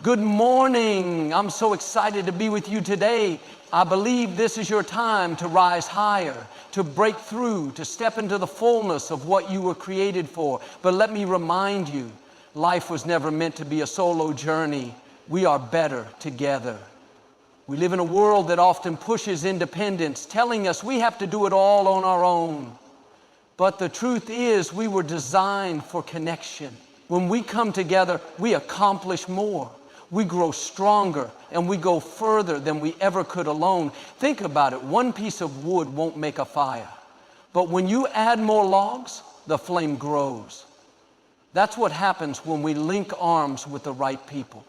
Good morning. I'm so excited to be with you today. I believe this is your time to rise higher, to break through, to step into the fullness of what you were created for. But let me remind you, life was never meant to be a solo journey. We are better together. We live in a world that often pushes independence, telling us we have to do it all on our own. But the truth is, we were designed for connection. When we come together, we accomplish more. We grow stronger and we go further than we ever could alone. Think about it. One piece of wood won't make a fire. But when you add more logs, the flame grows. That's what happens when we link arms with the right people.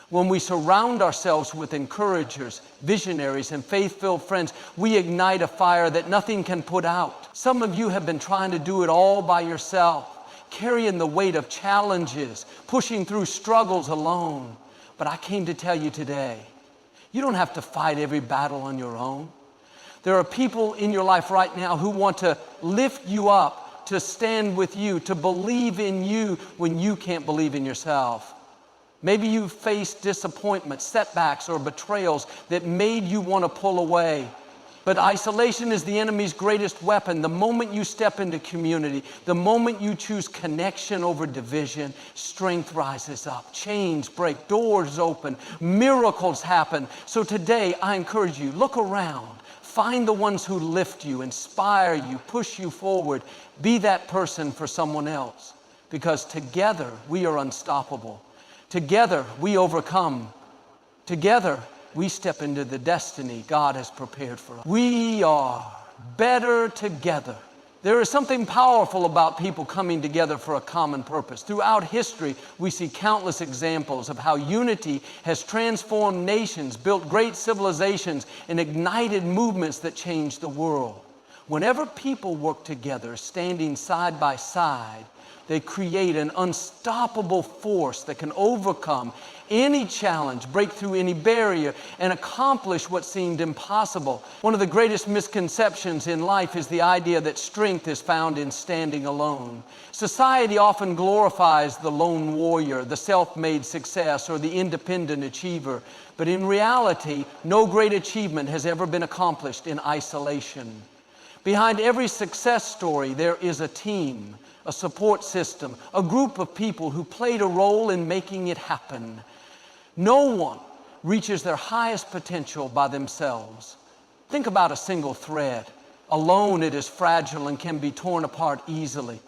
When we surround ourselves with encouragers, visionaries, and faith-filled friends, we ignite a fire that nothing can put out. Some of you have been trying to do it all by yourself, carrying the weight of challenges, pushing through struggles alone. But I came to tell you today, you don't have to fight every battle on your own. There are people in your life right now who want to lift you up, to stand with you, to believe in you when you can't believe in yourself. Maybe you've faced disappointments, setbacks, or betrayals that made you want to pull away. But isolation is the enemy's greatest weapon. The moment you step into community, the moment you choose connection over division, strength rises up, chains break, doors open, miracles happen. So today, I encourage you, look around. Find the ones who lift you, inspire you, push you forward. Be that person for someone else. Because together, we are unstoppable. Together, we overcome. Together, we step into the destiny God has prepared for us. We are better together. There is something powerful about people coming together for a common purpose. Throughout history, we see countless examples of how unity has transformed nations, built great civilizations, and ignited movements that changed the world. Whenever people work together, standing side by side, they create an unstoppable force that can overcome any challenge, break through any barrier, and accomplish what seemed impossible. One of the greatest misconceptions in life is the idea that strength is found in standing alone. Society often glorifies the lone warrior, the self-made success, or the independent achiever. But in reality, no great achievement has ever been accomplished in isolation. Behind every success story, there is a team, a support system, a group of people who played a role in making it happen. No one reaches their highest potential by themselves. Think about a single thread. Alone, it is fragile and can be torn apart easily.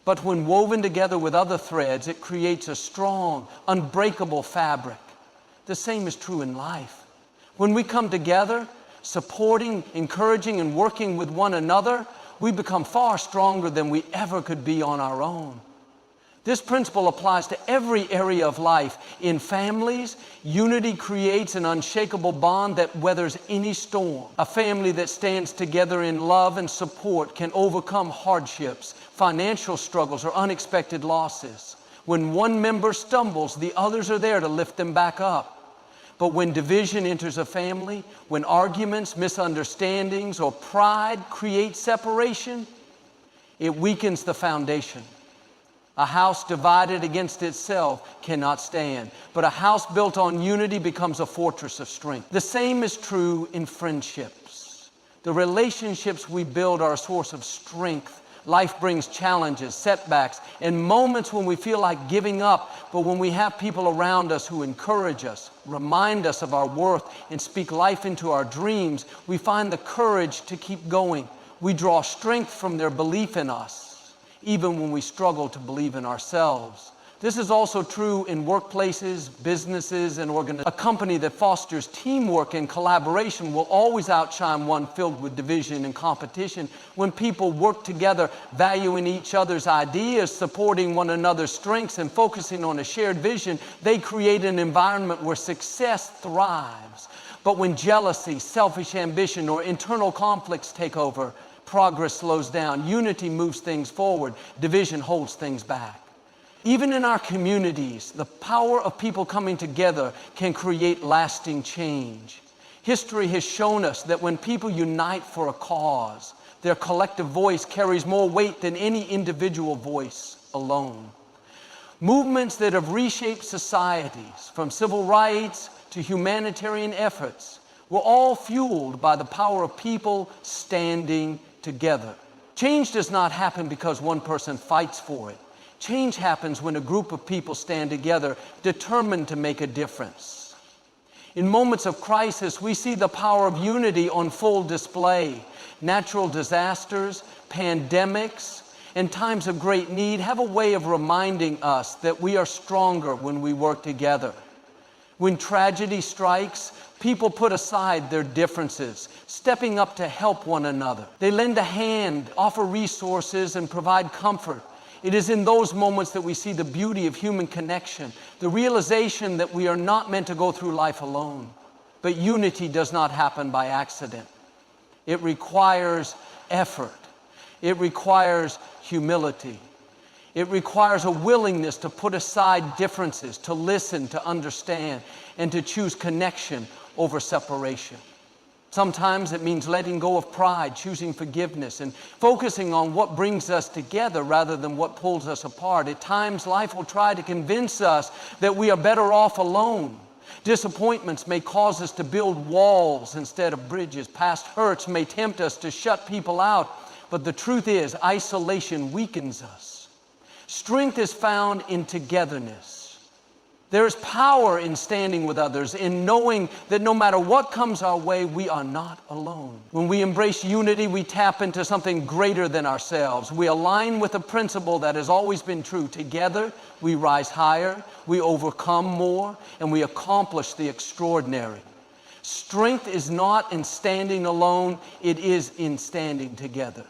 But when woven together with other threads, it creates a strong, unbreakable fabric. The same is true in life. When we come together, supporting, encouraging, and working with one another, we become far stronger than we ever could be on our own. This principle applies to every area of life. In families, unity creates an unshakable bond that weathers any storm. A family that stands together in love and support can overcome hardships, financial struggles, or unexpected losses. When one member stumbles, the others are there to lift them back up. But when division enters a family, when arguments, misunderstandings, or pride create separation, it weakens the foundation. A house divided against itself cannot stand, but a house built on unity becomes a fortress of strength. The same is true in friendships. The relationships we build are a source of strength. Life brings challenges, setbacks, and moments when we feel like giving up. But when we have people around us who encourage us, remind us of our worth, and speak life into our dreams, we find the courage to keep going. We draw strength from their belief in us, even when we struggle to believe in ourselves. This is also true in workplaces, businesses, and organizations. A company that fosters teamwork and collaboration will always outshine one filled with division and competition. When people work together, valuing each other's ideas, supporting one another's strengths, and focusing on a shared vision, they create an environment where success thrives. But when jealousy, selfish ambition, or internal conflicts take over, progress slows down. Unity moves things forward. Division holds things back. Even in our communities, the power of people coming together can create lasting change. History has shown us that when people unite for a cause, their collective voice carries more weight than any individual voice alone. Movements that have reshaped societies, from civil rights to humanitarian efforts, were all fueled by the power of people standing together. Change does not happen because one person fights for it. Change happens when a group of people stand together, determined to make a difference. In moments of crisis, we see the power of unity on full display. Natural disasters, pandemics, and times of great need have a way of reminding us that we are stronger when we work together. When tragedy strikes, people put aside their differences, stepping up to help one another. They lend a hand, offer resources, and provide comfort. It is in those moments that we see the beauty of human connection, the realization that we are not meant to go through life alone. But unity does not happen by accident. It requires effort. It requires humility. It requires a willingness to put aside differences, to listen, to understand, and to choose connection over separation. Sometimes it means letting go of pride, choosing forgiveness, and focusing on what brings us together rather than what pulls us apart. At times, life will try to convince us that we are better off alone. Disappointments may cause us to build walls instead of bridges. Past hurts may tempt us to shut people out. But the truth is, isolation weakens us. Strength is found in togetherness. There is power in standing with others, in knowing that no matter what comes our way, we are not alone. When we embrace unity, we tap into something greater than ourselves. We align with a principle that has always been true. Together, we rise higher, we overcome more, and we accomplish the extraordinary. Strength is not in standing alone, it is in standing together.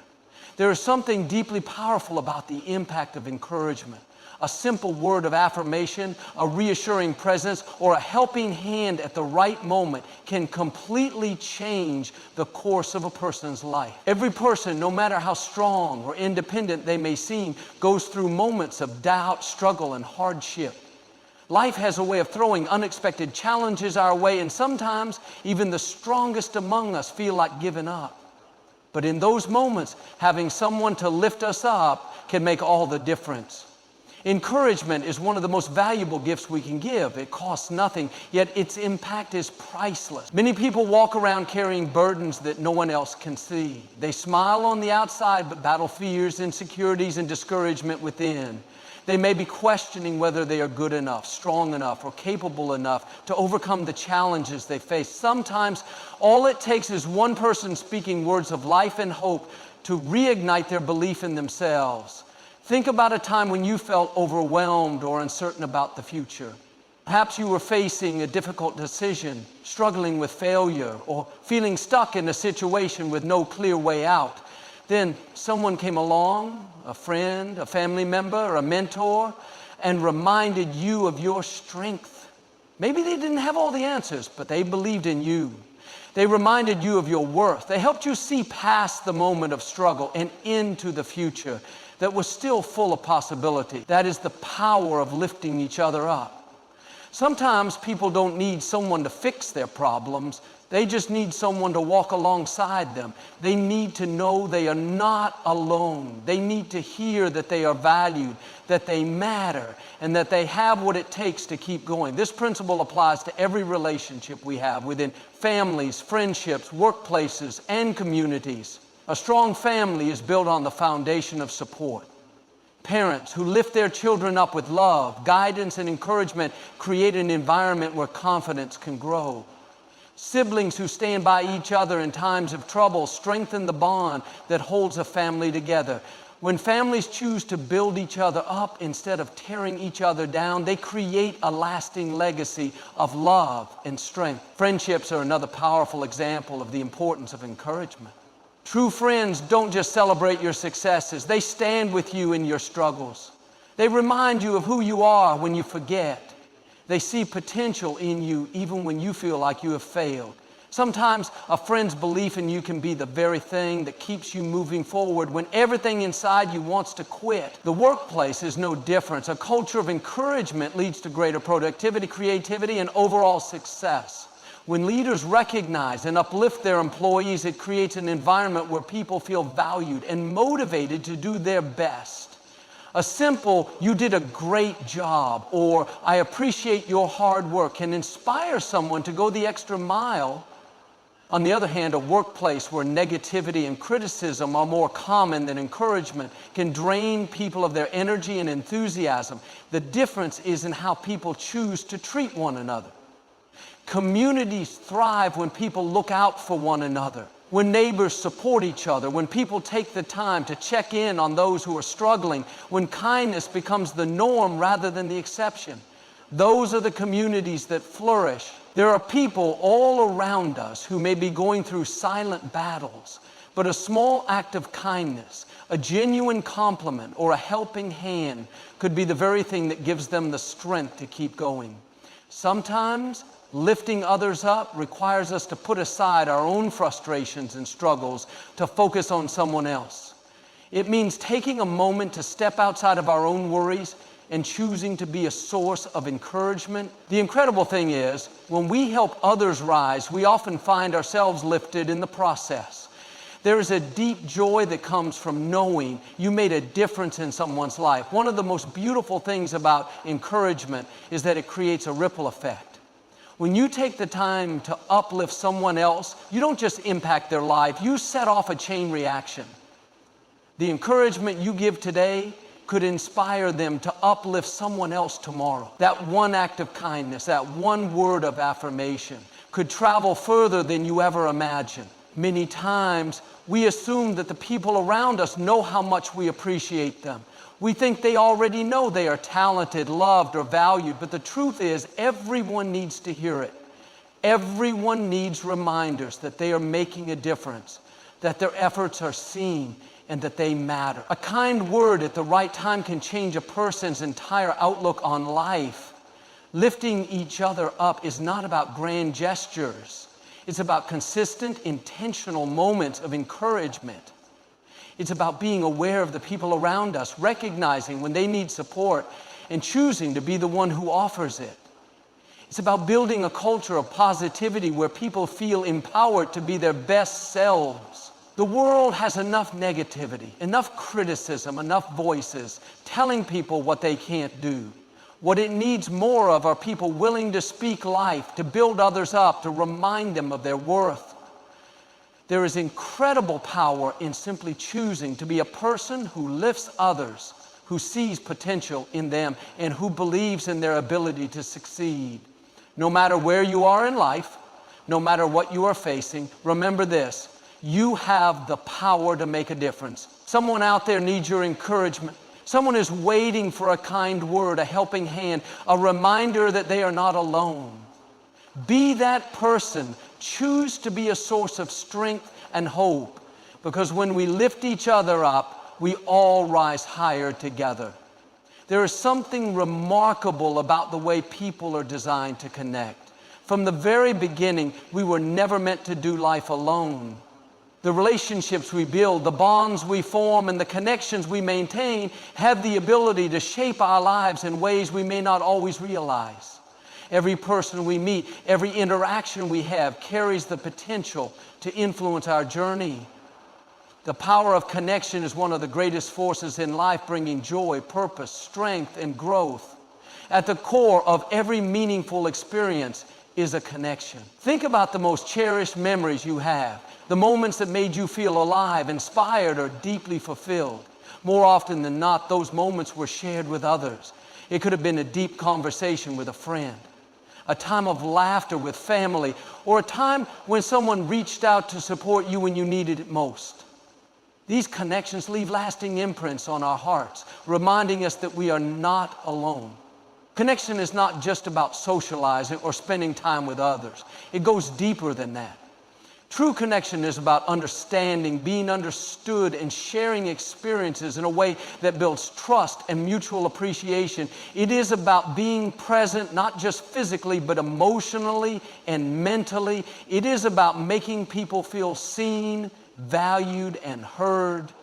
There is something deeply powerful about the impact of encouragement. A simple word of affirmation, a reassuring presence, or a helping hand at the right moment can completely change the course of a person's life. Every person, no matter how strong or independent they may seem, goes through moments of doubt, struggle, and hardship. Life has a way of throwing unexpected challenges our way, and sometimes even the strongest among us feel like giving up. But in those moments, having someone to lift us up can make all the difference. Encouragement is one of the most valuable gifts we can give. It costs nothing, yet its impact is priceless. Many people walk around carrying burdens that no one else can see. They smile on the outside, but battle fears, insecurities, and discouragement within. They may be questioning whether they are good enough, strong enough, or capable enough to overcome the challenges they face. Sometimes all it takes is one person speaking words of life and hope to reignite their belief in themselves. Think about a time when you felt overwhelmed or uncertain about the future. Perhaps you were facing a difficult decision, struggling with failure, or feeling stuck in a situation with no clear way out. Then someone came along, a friend, a family member, a mentor, and reminded you of your strength. Maybe they didn't have all the answers, but they believed in you. They reminded you of your worth. They helped you see past the moment of struggle and into the future that was still full of possibility. That is the power of lifting each other up. Sometimes people don't need someone to fix their problems. They just need someone to walk alongside them. They need to know they are not alone. They need to hear that they are valued, that they matter, and that they have what it takes to keep going. This principle applies to every relationship we have within families, friendships, workplaces, and communities. A strong family is built on the foundation of support. Parents who lift their children up with love, guidance, and encouragement create an environment where confidence can grow. Siblings who stand by each other in times of trouble strengthen the bond that holds a family together. When families choose to build each other up instead of tearing each other down, they create a lasting legacy of love and strength. Friendships are another powerful example of the importance of encouragement. True friends don't just celebrate your successes, they stand with you in your struggles. They remind you of who you are when you forget. They see potential in you even when you feel like you have failed. Sometimes a friend's belief in you can be the very thing that keeps you moving forward when everything inside you wants to quit. The workplace is no different. A culture of encouragement leads to greater productivity, creativity, and overall success. When leaders recognize and uplift their employees, it creates an environment where people feel valued and motivated to do their best. A simple, "you did a great job," or "I appreciate your hard work," can inspire someone to go the extra mile. On the other hand, a workplace where negativity and criticism are more common than encouragement can drain people of their energy and enthusiasm. The difference is in how people choose to treat one another. Communities thrive when people look out for one another, when neighbors support each other, when people take the time to check in on those who are struggling, when kindness becomes the norm rather than the exception. Those are the communities that flourish. There are people all around us who may be going through silent battles, but a small act of kindness, a genuine compliment, or a helping hand could be the very thing that gives them the strength to keep going. Sometimes lifting others up requires us to put aside our own frustrations and struggles to focus on someone else. It means taking a moment to step outside of our own worries and choosing to be a source of encouragement. The incredible thing is, when we help others rise, we often find ourselves lifted in the process. There is a deep joy that comes from knowing you made a difference in someone's life. One of the most beautiful things about encouragement is that it creates a ripple effect. When you take the time to uplift someone else, you don't just impact their life, you set off a chain reaction. The encouragement you give today could inspire them to uplift someone else tomorrow. That one act of kindness, that one word of affirmation could travel further than you ever imagined. Many times, we assume that the people around us know how much we appreciate them. We think they already know they are talented, loved, or valued, but the truth is, everyone needs to hear it. Everyone needs reminders that they are making a difference, that their efforts are seen, and that they matter. A kind word at the right time can change a person's entire outlook on life. Lifting each other up is not about grand gestures. It's about consistent, intentional moments of encouragement. It's about being aware of the people around us, recognizing when they need support, and choosing to be the one who offers it. It's about building a culture of positivity where people feel empowered to be their best selves. The world has enough negativity, enough criticism, enough voices telling people what they can't do. What it needs more of are people willing to speak life, to build others up, to remind them of their worth. There is incredible power in simply choosing to be a person who lifts others, who sees potential in them, and who believes in their ability to succeed. No matter where you are in life, no matter what you are facing, remember this: you have the power to make a difference. Someone out there needs your encouragement. Someone is waiting for a kind word, a helping hand, a reminder that they are not alone. Be that person. Choose to be a source of strength and hope, because when we lift each other up, we all rise higher together. There is something remarkable about the way people are designed to connect. From the very beginning, we were never meant to do life alone. The relationships we build, the bonds we form, and the connections we maintain have the ability to shape our lives in ways we may not always realize. Every person we meet, every interaction we have carries the potential to influence our journey. The power of connection is one of the greatest forces in life, bringing joy, purpose, strength, and growth. At the core of every meaningful experience is a connection. Think about the most cherished memories you have, the moments that made you feel alive, inspired, or deeply fulfilled. More often than not, those moments were shared with others. It could have been a deep conversation with a friend, a time of laughter with family, or a time when someone reached out to support you when you needed it most. These connections leave lasting imprints on our hearts, reminding us that we are not alone. Connection is not just about socializing or spending time with others. It goes deeper than that. True connection is about understanding, being understood, and sharing experiences in a way that builds trust and mutual appreciation. It is about being present, not just physically, but emotionally and mentally. It is about making people feel seen, valued, and heard.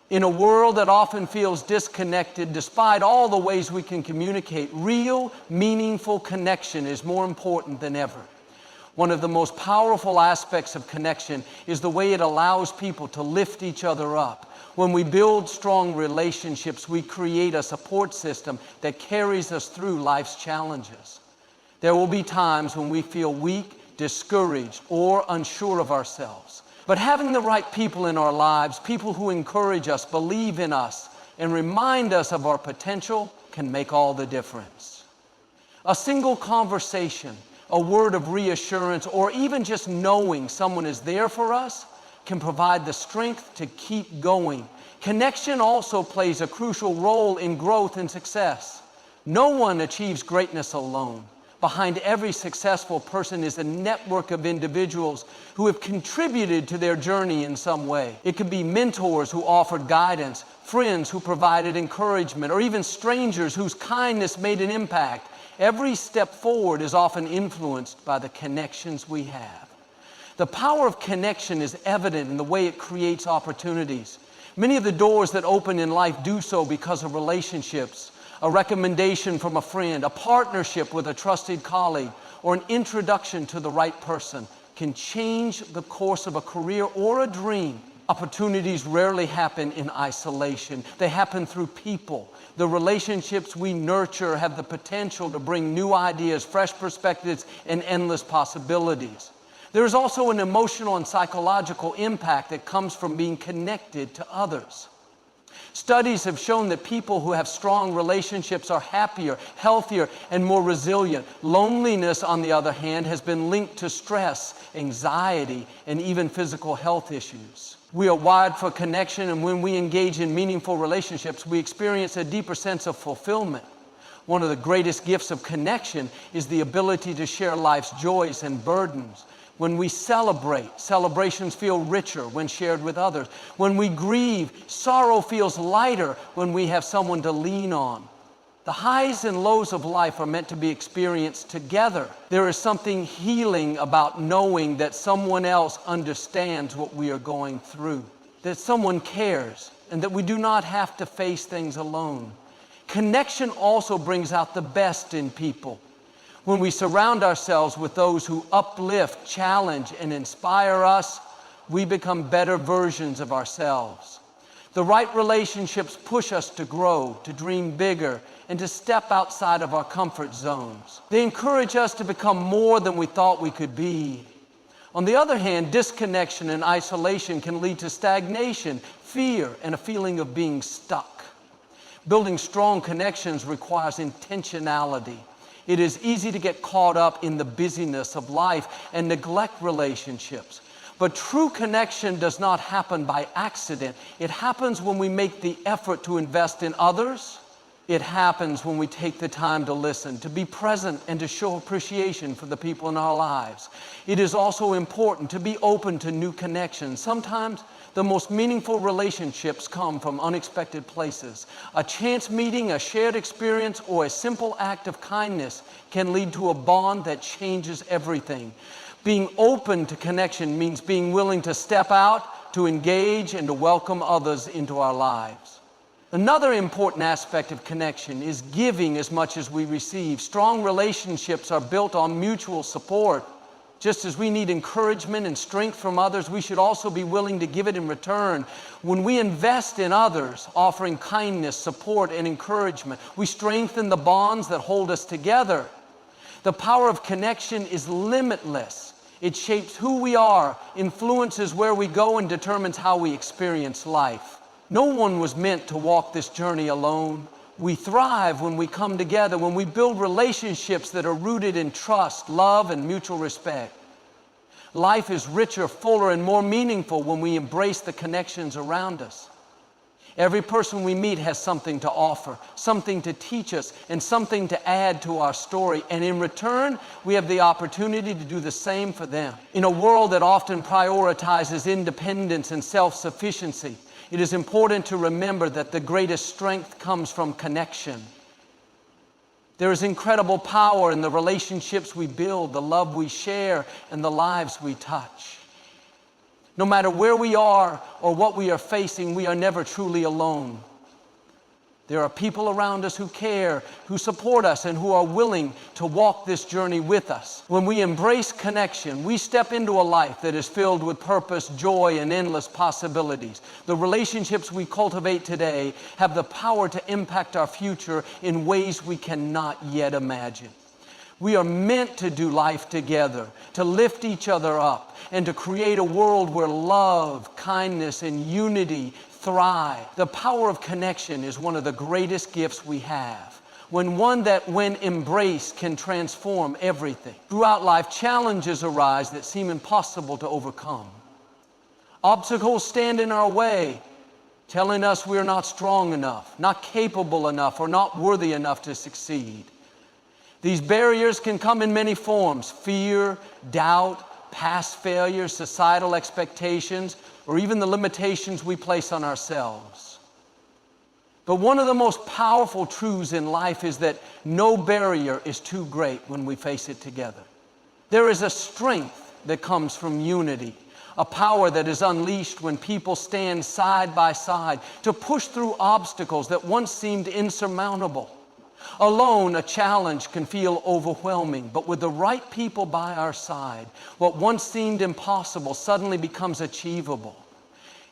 In a world that often feels disconnected, despite all the ways we can communicate, real, meaningful connection is more important than ever. One of the most powerful aspects of connection is the way it allows people to lift each other up. When we build strong relationships, we create a support system that carries us through life's challenges. There will be times when we feel weak, discouraged, or unsure of ourselves. But having the right people in our lives, people who encourage us, believe in us, and remind us of our potential, can make all the difference. A single conversation, a word of reassurance, or even just knowing someone is there for us can provide the strength to keep going. Connection also plays a crucial role in growth and success. No one achieves greatness alone. Behind every successful person is a network of individuals who have contributed to their journey in some way. It could be mentors who offered guidance, friends who provided encouragement, or even strangers whose kindness made an impact. Every step forward is often influenced by the connections we have. The power of connection is evident in the way it creates opportunities. Many of the doors that open in life do so because of relationships. A recommendation from a friend, a partnership with a trusted colleague, or an introduction to the right person can change the course of a career or a dream. Opportunities rarely happen in isolation. They happen through people. The relationships we nurture have the potential to bring new ideas, fresh perspectives, and endless possibilities. There is also an emotional and psychological impact that comes from being connected to others. Studies have shown that people who have strong relationships are happier, healthier, and more resilient. Loneliness, on the other hand, has been linked to stress, anxiety, and even physical health issues. We are wired for connection, and when we engage in meaningful relationships, we experience a deeper sense of fulfillment. One of the greatest gifts of connection is the ability to share life's joys and burdens. When we celebrate, celebrations feel richer when shared with others. When we grieve, sorrow feels lighter when we have someone to lean on. The highs and lows of life are meant to be experienced together. There is something healing about knowing that someone else understands what we are going through, that someone cares, and that we do not have to face things alone. Connection also brings out the best in people. When we surround ourselves with those who uplift, challenge, and inspire us, we become better versions of ourselves. The right relationships push us to grow, to dream bigger, and to step outside of our comfort zones. They encourage us to become more than we thought we could be. On the other hand, disconnection and isolation can lead to stagnation, fear, and a feeling of being stuck. Building strong connections requires intentionality. It is easy to get caught up in the busyness of life and neglect relationships. But true connection does not happen by accident. It happens when we make the effort to invest in others. It happens when we take the time to listen, to be present, and to show appreciation for the people in our lives. It is also important to be open to new connections. Sometimes the most meaningful relationships come from unexpected places. A chance meeting, a shared experience, or a simple act of kindness can lead to a bond that changes everything. Being open to connection means being willing to step out, to engage, and to welcome others into our lives. Another important aspect of connection is giving as much as we receive. Strong relationships are built on mutual support. Just as we need encouragement and strength from others, we should also be willing to give it in return. When we invest in others, offering kindness, support, and encouragement, we strengthen the bonds that hold us together. The power of connection is limitless. It shapes who we are, influences where we go, and determines how we experience life. No one was meant to walk this journey alone. We thrive when we come together, when we build relationships that are rooted in trust, love, and mutual respect. Life is richer, fuller, and more meaningful when we embrace the connections around us. Every person we meet has something to offer, something to teach us, and something to add to our story. And in return, we have the opportunity to do the same for them. In a world that often prioritizes independence and self-sufficiency, it is important to remember that the greatest strength comes from connection. There is incredible power in the relationships we build, the love we share, and the lives we touch. No matter where we are or what we are facing, we are never truly alone. There are people around us who care, who support us, and who are willing to walk this journey with us. When we embrace connection, we step into a life that is filled with purpose, joy, and endless possibilities. The relationships we cultivate today have the power to impact our future in ways we cannot yet imagine. We are meant to do life together, to lift each other up, and to create a world where love, kindness, and unity thrive. The power of connection is one of the greatest gifts we have. One that, when embraced, can transform everything. Throughout life, challenges arise that seem impossible to overcome. Obstacles stand in our way, telling us we're not strong enough, not capable enough, or not worthy enough to succeed. These barriers can come in many forms: fear, doubt, past failures, societal expectations, or even the limitations we place on ourselves. But one of the most powerful truths in life is that no barrier is too great when we face it together. There is a strength that comes from unity, a power that is unleashed when people stand side by side to push through obstacles that once seemed insurmountable. Alone, a challenge can feel overwhelming, but with the right people by our side, what once seemed impossible suddenly becomes achievable.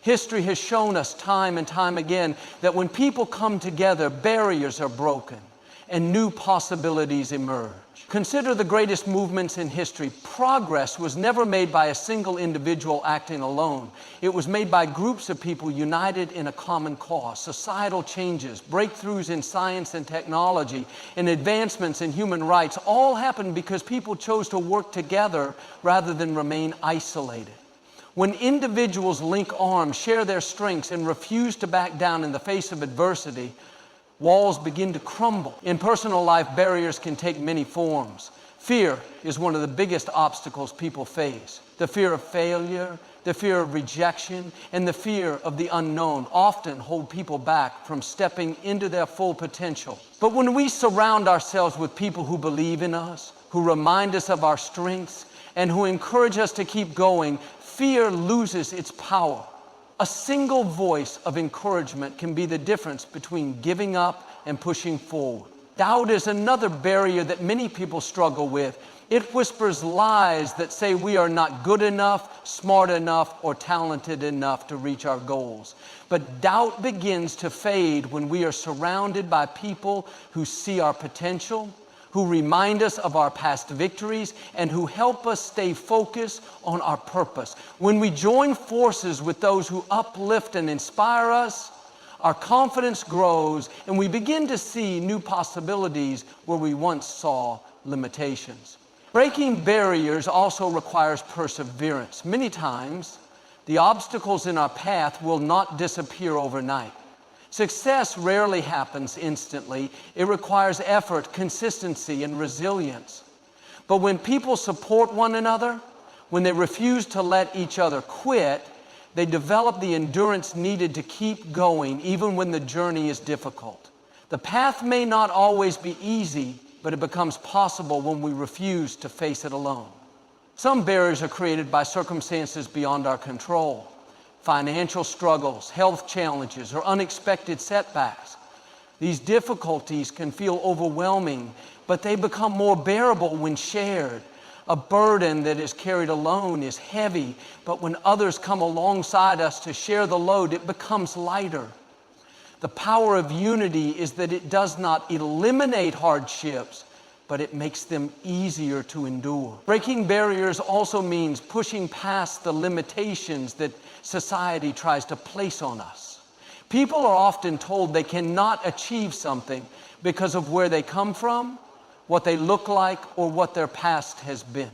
History has shown us time and time again that when people come together, barriers are broken and new possibilities emerge. Consider the greatest movements in history. Progress was never made by a single individual acting alone. It was made by groups of people united in a common cause. Societal changes, breakthroughs in science and technology, and advancements in human rights all happened because people chose to work together rather than remain isolated. When individuals link arms, share their strengths, and refuse to back down in the face of adversity, walls begin to crumble. In personal life, barriers can take many forms. Fear is one of the biggest obstacles people face. The fear of failure, the fear of rejection, and the fear of the unknown often hold people back from stepping into their full potential. But when we surround ourselves with people who believe in us, who remind us of our strengths, and who encourage us to keep going, fear loses its power. A single voice of encouragement can be the difference between giving up and pushing forward. Doubt is another barrier that many people struggle with. It whispers lies that say we are not good enough, smart enough, or talented enough to reach our goals. But doubt begins to fade when we are surrounded by people who see our potential, who remind us of our past victories, and who help us stay focused on our purpose. When we join forces with those who uplift and inspire us, our confidence grows, and we begin to see new possibilities where we once saw limitations. Breaking barriers also requires perseverance. Many times, the obstacles in our path will not disappear overnight. Success rarely happens instantly. It requires effort, consistency, and resilience. But when people support one another, when they refuse to let each other quit, they develop the endurance needed to keep going even when the journey is difficult. The path may not always be easy, but it becomes possible when we refuse to face it alone. Some barriers are created by circumstances beyond our control. Financial struggles, health challenges, or unexpected setbacks. These difficulties can feel overwhelming, but they become more bearable when shared. A burden that is carried alone is heavy, but when others come alongside us to share the load, it becomes lighter. The power of unity is that it does not eliminate hardships, but it makes them easier to endure. Breaking barriers also means pushing past the limitations that society tries to place on us. People are often told they cannot achieve something because of where they come from, what they look like, or what their past has been.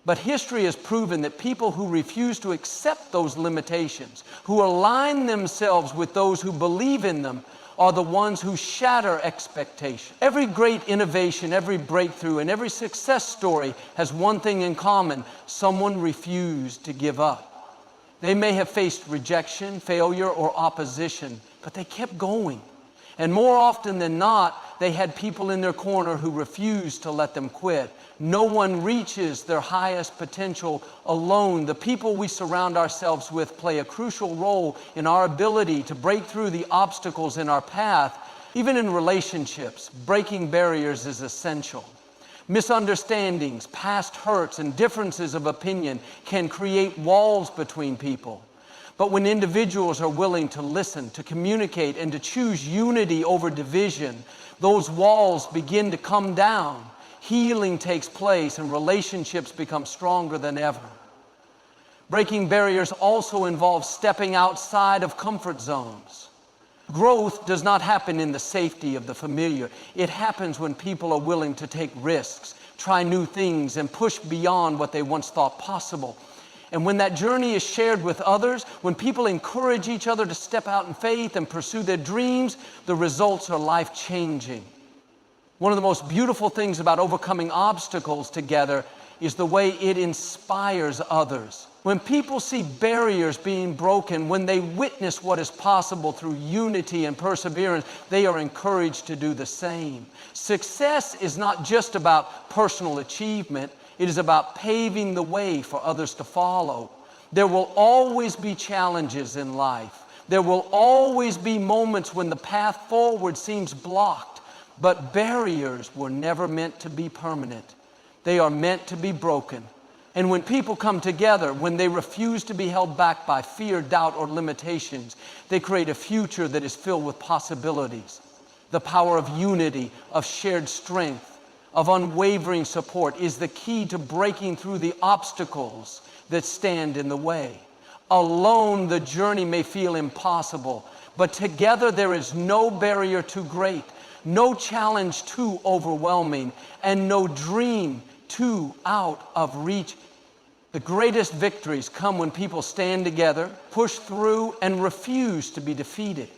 But history has proven that people who refuse to accept those limitations, who align themselves with those who believe in them, are the ones who shatter expectations. Every great innovation, every breakthrough, and every success story has one thing in common: someone refused to give up. They may have faced rejection, failure, or opposition, but they kept going. And more often than not, they had people in their corner who refused to let them quit. No one reaches their highest potential alone. The people we surround ourselves with play a crucial role in our ability to break through the obstacles in our path. Even in relationships, breaking barriers is essential. Misunderstandings, past hurts, and differences of opinion can create walls between people. But when individuals are willing to listen, to communicate, and to choose unity over division, those walls begin to come down. Healing takes place and relationships become stronger than ever. Breaking barriers also involves stepping outside of comfort zones. Growth does not happen in the safety of the familiar. It happens when people are willing to take risks, try new things, and push beyond what they once thought possible. And when that journey is shared with others, when people encourage each other to step out in faith and pursue their dreams, the results are life-changing. One of the most beautiful things about overcoming obstacles together is the way it inspires others. When people see barriers being broken, when they witness what is possible through unity and perseverance, they are encouraged to do the same. Success is not just about personal achievement. It is about paving the way for others to follow. There will always be challenges in life. There will always be moments when the path forward seems blocked, but barriers were never meant to be permanent. They are meant to be broken. And when people come together, when they refuse to be held back by fear, doubt, or limitations, they create a future that is filled with possibilities. The power of unity, of shared strength, of unwavering support is the key to breaking through the obstacles that stand in the way. Alone, the journey may feel impossible, but together there is no barrier too great, no challenge too overwhelming, and no dream too out of reach. The greatest victories come when people stand together, push through, and refuse to be defeated.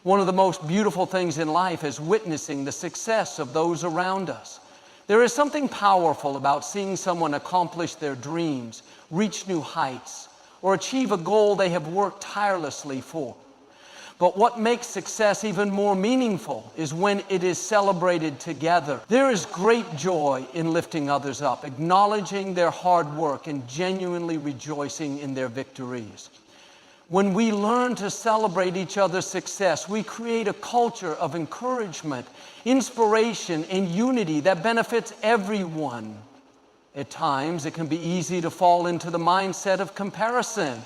One of the most beautiful things in life is witnessing the success of those around us. There is something powerful about seeing someone accomplish their dreams, reach new heights, or achieve a goal they have worked tirelessly for. But what makes success even more meaningful is when it is celebrated together. There is great joy in lifting others up, acknowledging their hard work, and genuinely rejoicing in their victories. When we learn to celebrate each other's success, we create a culture of encouragement, inspiration, and unity that benefits everyone. At times, it can be easy to fall into the mindset of comparison.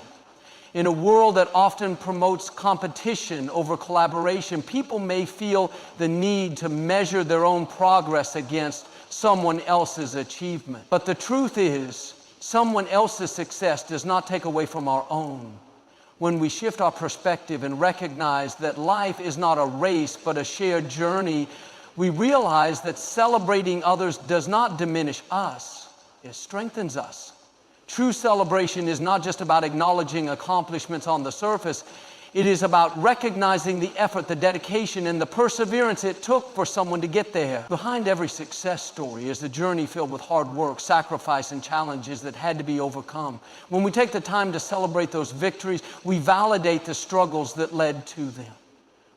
In a world that often promotes competition over collaboration, people may feel the need to measure their own progress against someone else's achievement. But the truth is, someone else's success does not take away from our own. When we shift our perspective and recognize that life is not a race but a shared journey, we realize that celebrating others does not diminish us, it strengthens us. True celebration is not just about acknowledging accomplishments on the surface. It is about recognizing the effort, the dedication, and the perseverance it took for someone to get there. Behind every success story is a journey filled with hard work, sacrifice, and challenges that had to be overcome. When we take the time to celebrate those victories, we validate the struggles that led to them.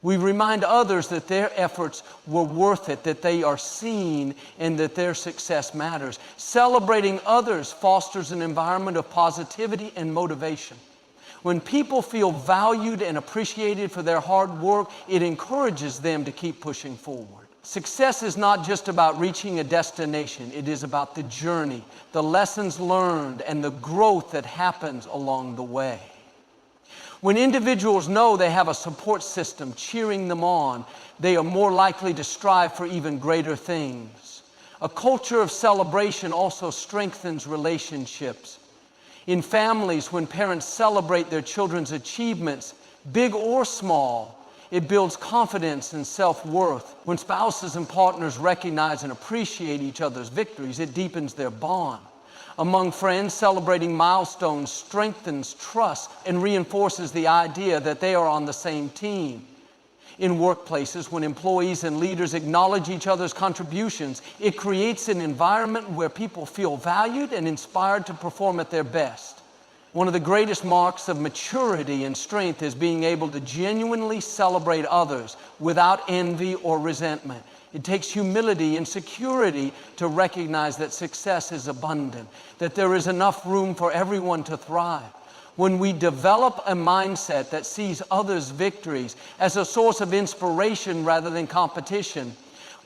We remind others that their efforts were worth it, that they are seen, and that their success matters. Celebrating others fosters an environment of positivity and motivation. When people feel valued and appreciated for their hard work, it encourages them to keep pushing forward. Success is not just about reaching a destination. It is about the journey, the lessons learned, and the growth that happens along the way. When individuals know they have a support system cheering them on, they are more likely to strive for even greater things. A culture of celebration also strengthens relationships. In families, when parents celebrate their children's achievements, big or small, it builds confidence and self-worth. When spouses and partners recognize and appreciate each other's victories, it deepens their bond. Among friends, celebrating milestones strengthens trust and reinforces the idea that they are on the same team. In workplaces, when employees and leaders acknowledge each other's contributions, it creates an environment where people feel valued and inspired to perform at their best. One of the greatest marks of maturity and strength is being able to genuinely celebrate others without envy or resentment. It takes humility and security to recognize that success is abundant, that there is enough room for everyone to thrive. When we develop a mindset that sees others' victories as a source of inspiration rather than competition,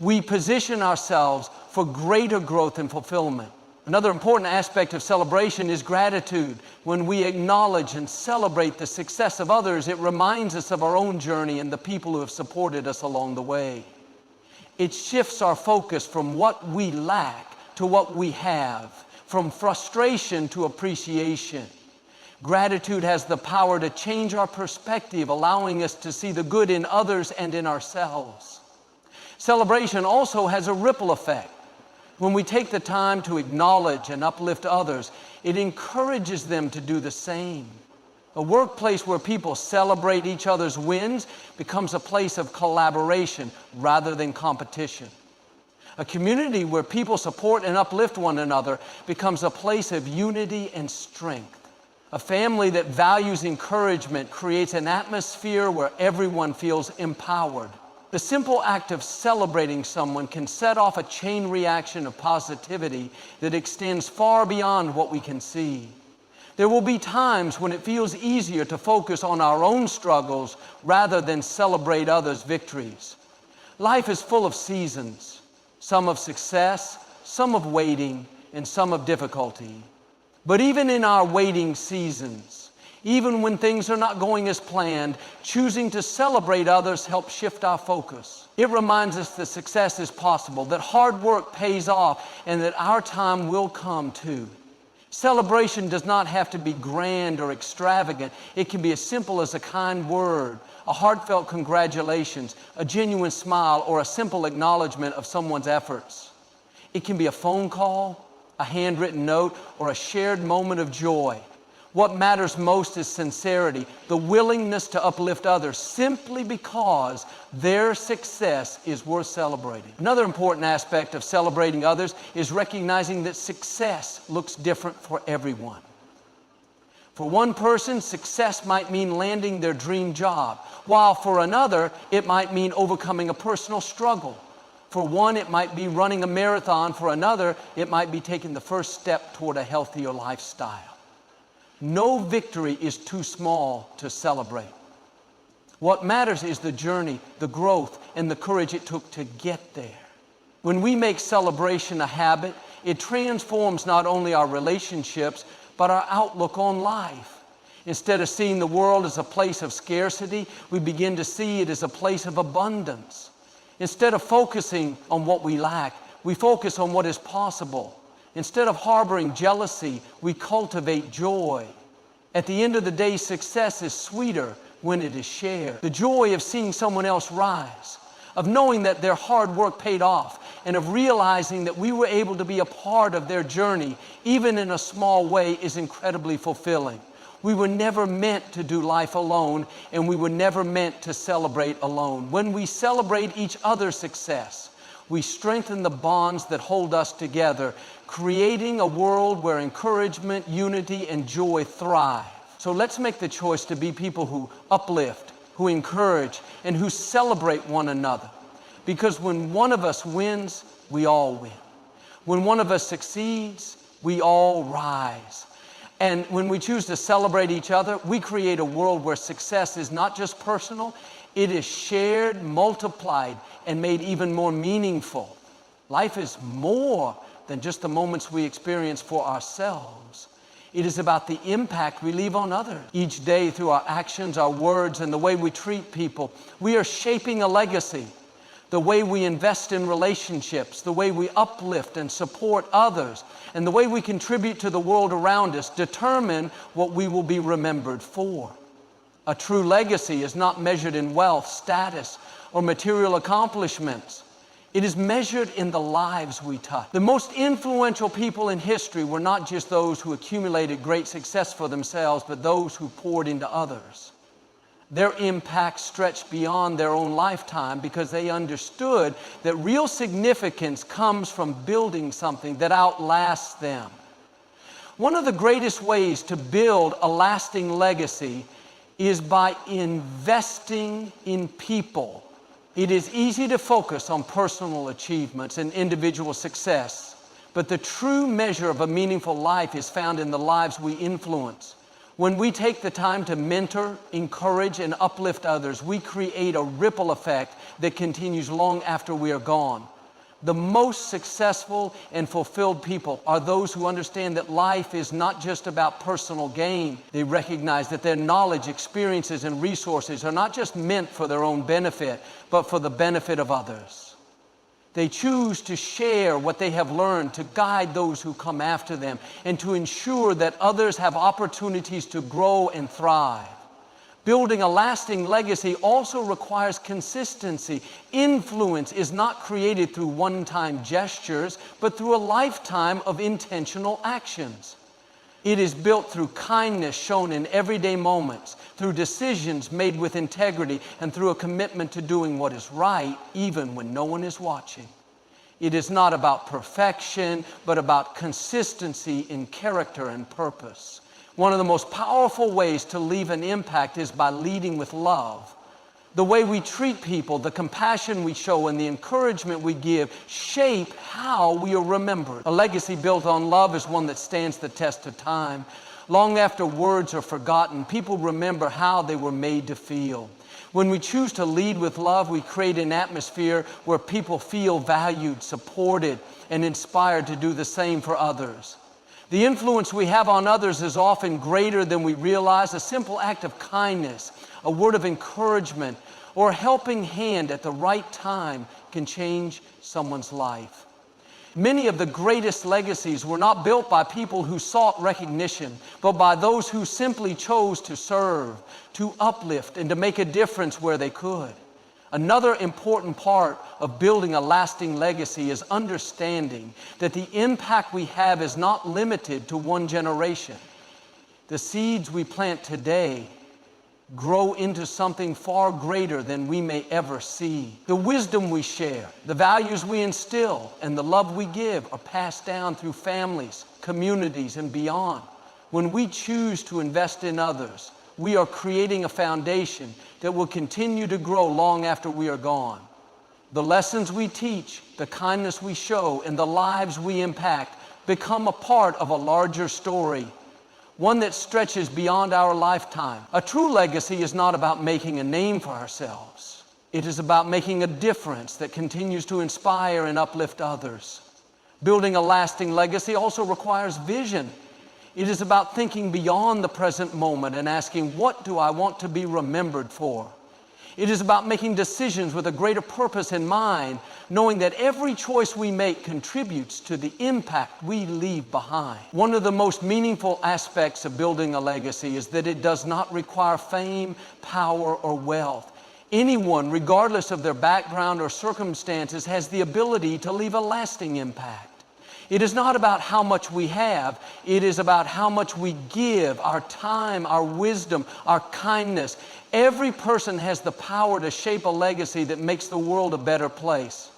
we position ourselves for greater growth and fulfillment. Another important aspect of celebration is gratitude. When we acknowledge and celebrate the success of others, it reminds us of our own journey and the people who have supported us along the way. It shifts our focus from what we lack to what we have, from frustration to appreciation. Gratitude has the power to change our perspective, allowing us to see the good in others and in ourselves. Celebration also has a ripple effect. When we take the time to acknowledge and uplift others, it encourages them to do the same. A workplace where people celebrate each other's wins becomes a place of collaboration rather than competition. A community where people support and uplift one another becomes a place of unity and strength. A family that values encouragement creates an atmosphere where everyone feels empowered. The simple act of celebrating someone can set off a chain reaction of positivity that extends far beyond what we can see. There will be times when it feels easier to focus on our own struggles rather than celebrate others' victories. Life is full of seasons, some of success, some of waiting, and some of difficulty. But even in our waiting seasons, even when things are not going as planned, choosing to celebrate others helps shift our focus. It reminds us that success is possible, that hard work pays off, and that our time will come too. Celebration does not have to be grand or extravagant. It can be as simple as a kind word, a heartfelt congratulations, a genuine smile, or a simple acknowledgement of someone's efforts. It can be a phone call, a handwritten note, or a shared moment of joy. What matters most is sincerity, the willingness to uplift others simply because their success is worth celebrating. Another important aspect of celebrating others is recognizing that success looks different for everyone. For one person, success might mean landing their dream job, while for another, it might mean overcoming a personal struggle. For one, it might be running a marathon. For another, it might be taking the first step toward a healthier lifestyle. No victory is too small to celebrate. What matters is the journey, the growth, and the courage it took to get there. When we make celebration a habit, it transforms not only our relationships, but our outlook on life. Instead of seeing the world as a place of scarcity, we begin to see it as a place of abundance. Instead of focusing on what we lack, we focus on what is possible. Instead of harboring jealousy, we cultivate joy. At the end of the day, success is sweeter when it is shared. The joy of seeing someone else rise, of knowing that their hard work paid off, and of realizing that we were able to be a part of their journey, even in a small way, is incredibly fulfilling. We were never meant to do life alone, and we were never meant to celebrate alone. When we celebrate each other's success, we strengthen the bonds that hold us together, creating a world where encouragement, unity, and joy thrive. So let's make the choice to be people who uplift, who encourage, and who celebrate one another. Because when one of us wins, we all win. When one of us succeeds, we all rise. And when we choose to celebrate each other, we create a world where success is not just personal, it is shared, multiplied, and made even more meaningful. Life is more than just the moments we experience for ourselves. It is about the impact we leave on others. Each day, through our actions, our words, and the way we treat people, we are shaping a legacy. The way we invest in relationships, the way we uplift and support others, and the way we contribute to the world around us determine what we will be remembered for. A true legacy is not measured in wealth, status, or material accomplishments. It is measured in the lives we touch. The most influential people in history were not just those who accumulated great success for themselves, but those who poured into others. Their impact stretched beyond their own lifetime because they understood that real significance comes from building something that outlasts them. One of the greatest ways to build a lasting legacy is by investing in people. It is easy to focus on personal achievements and individual success, but the true measure of a meaningful life is found in the lives we influence. When we take the time to mentor, encourage, and uplift others, we create a ripple effect that continues long after we are gone. The most successful and fulfilled people are those who understand that life is not just about personal gain. They recognize that their knowledge, experiences, and resources are not just meant for their own benefit, but for the benefit of others. They choose to share what they have learned, to guide those who come after them, and to ensure that others have opportunities to grow and thrive. Building a lasting legacy also requires consistency. Influence is not created through one-time gestures, but through a lifetime of intentional actions. It is built through kindness shown in everyday moments, through decisions made with integrity, and through a commitment to doing what is right, even when no one is watching. It is not about perfection, but about consistency in character and purpose. One of the most powerful ways to leave an impact is by leading with love. The way we treat people, the compassion we show, and the encouragement we give shape how we are remembered. A legacy built on love is one that stands the test of time. Long after words are forgotten, people remember how they were made to feel. When we choose to lead with love, we create an atmosphere where people feel valued, supported, and inspired to do the same for others. The influence we have on others is often greater than we realize. A simple act of kindness, a word of encouragement, or a helping hand at the right time can change someone's life. Many of the greatest legacies were not built by people who sought recognition, but by those who simply chose to serve, to uplift, and to make a difference where they could. Another important part of building a lasting legacy is understanding that the impact we have is not limited to one generation. The seeds we plant today grow into something far greater than we may ever see. The wisdom we share, the values we instill, and the love we give are passed down through families, communities, and beyond. When we choose to invest in others, we are creating a foundation that will continue to grow long after we are gone. The lessons we teach, the kindness we show, and the lives we impact become a part of a larger story, one that stretches beyond our lifetime. A true legacy is not about making a name for ourselves. It is about making a difference that continues to inspire and uplift others. Building a lasting legacy also requires vision. It is about thinking beyond the present moment and asking, what do I want to be remembered for? It is about making decisions with a greater purpose in mind, knowing that every choice we make contributes to the impact we leave behind. One of the most meaningful aspects of building a legacy is that it does not require fame, power, or wealth. Anyone, regardless of their background or circumstances, has the ability to leave a lasting impact. It is not about how much we have. It is about how much we give, our time, our wisdom, our kindness. Every person has the power to shape a legacy that makes the world a better place.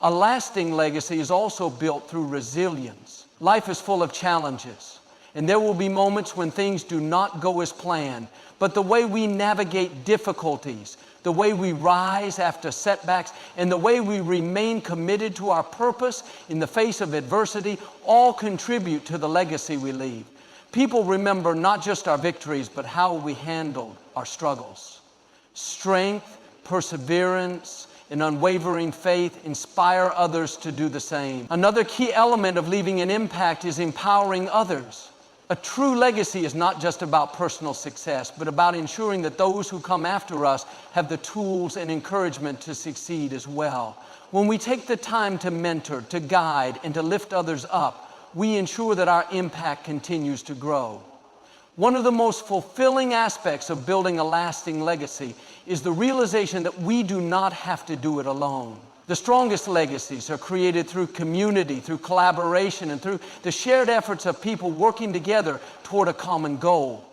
A lasting legacy is also built through resilience. Life is full of challenges, and there will be moments when things do not go as planned. But the way we navigate difficulties, the way we rise after setbacks, and the way we remain committed to our purpose in the face of adversity all contribute to the legacy we leave. People remember not just our victories, but how we handled our struggles. Strength, perseverance, and unwavering faith inspire others to do the same. Another key element of leaving an impact is empowering others. A true legacy is not just about personal success, but about ensuring that those who come after us have the tools and encouragement to succeed as well. When we take the time to mentor, to guide, and to lift others up, we ensure that our impact continues to grow. One of the most fulfilling aspects of building a lasting legacy is the realization that we do not have to do it alone. The strongest legacies are created through community, through collaboration, and through the shared efforts of people working together toward a common goal.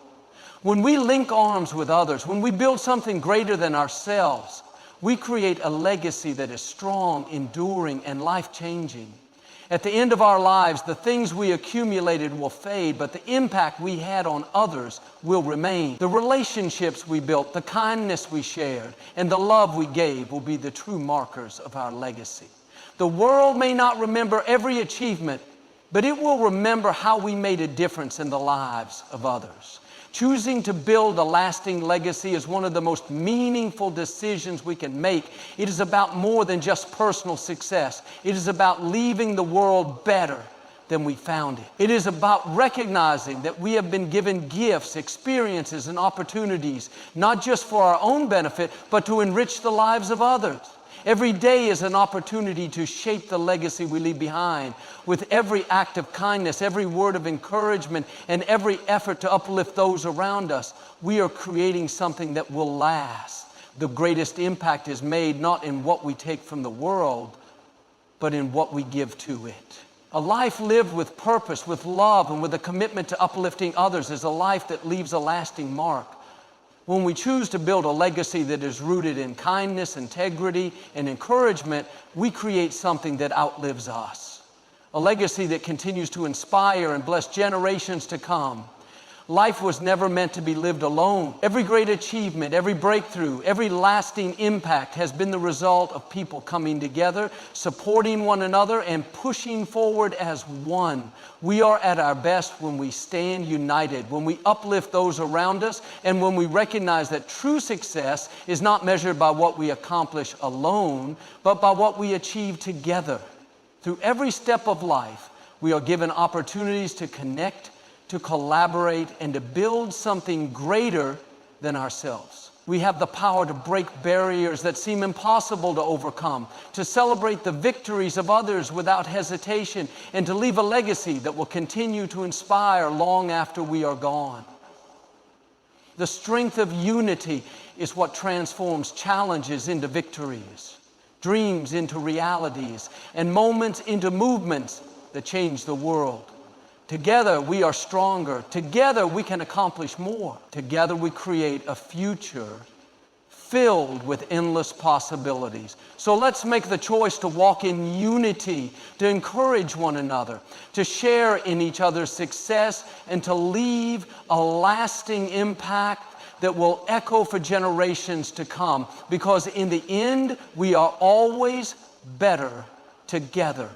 When we link arms with others, when we build something greater than ourselves, we create a legacy that is strong, enduring, and life-changing. At the end of our lives, the things we accumulated will fade, but the impact we had on others will remain. The relationships we built, the kindness we shared, and the love we gave will be the true markers of our legacy. The world may not remember every achievement, but it will remember how we made a difference in the lives of others. Choosing to build a lasting legacy is one of the most meaningful decisions we can make. It is about more than just personal success. It is about leaving the world better than we found it. It is about recognizing that we have been given gifts, experiences, and opportunities, not just for our own benefit, but to enrich the lives of others. Every day is an opportunity to shape the legacy we leave behind. With every act of kindness, every word of encouragement, and every effort to uplift those around us, we are creating something that will last. The greatest impact is made not in what we take from the world, but in what we give to it. A life lived with purpose, with love, and with a commitment to uplifting others is a life that leaves a lasting mark. When we choose to build a legacy that is rooted in kindness, integrity, and encouragement, we create something that outlives us. A legacy that continues to inspire and bless generations to come. Life was never meant to be lived alone. Every great achievement, every breakthrough, every lasting impact has been the result of people coming together, supporting one another, and pushing forward as one. We are at our best when we stand united, when we uplift those around us, and when we recognize that true success is not measured by what we accomplish alone, but by what we achieve together. Through every step of life, we are given opportunities to connect, to collaborate, and to build something greater than ourselves. We have the power to break barriers that seem impossible to overcome, to celebrate the victories of others without hesitation, and to leave a legacy that will continue to inspire long after we are gone. The strength of unity is what transforms challenges into victories, dreams into realities, and moments into movements that change the world. Together we are stronger. Together we can accomplish more. Together we create a future filled with endless possibilities. So let's make the choice to walk in unity, to encourage one another, to share in each other's success, and to leave a lasting impact that will echo for generations to come. Because in the end, we are always better together.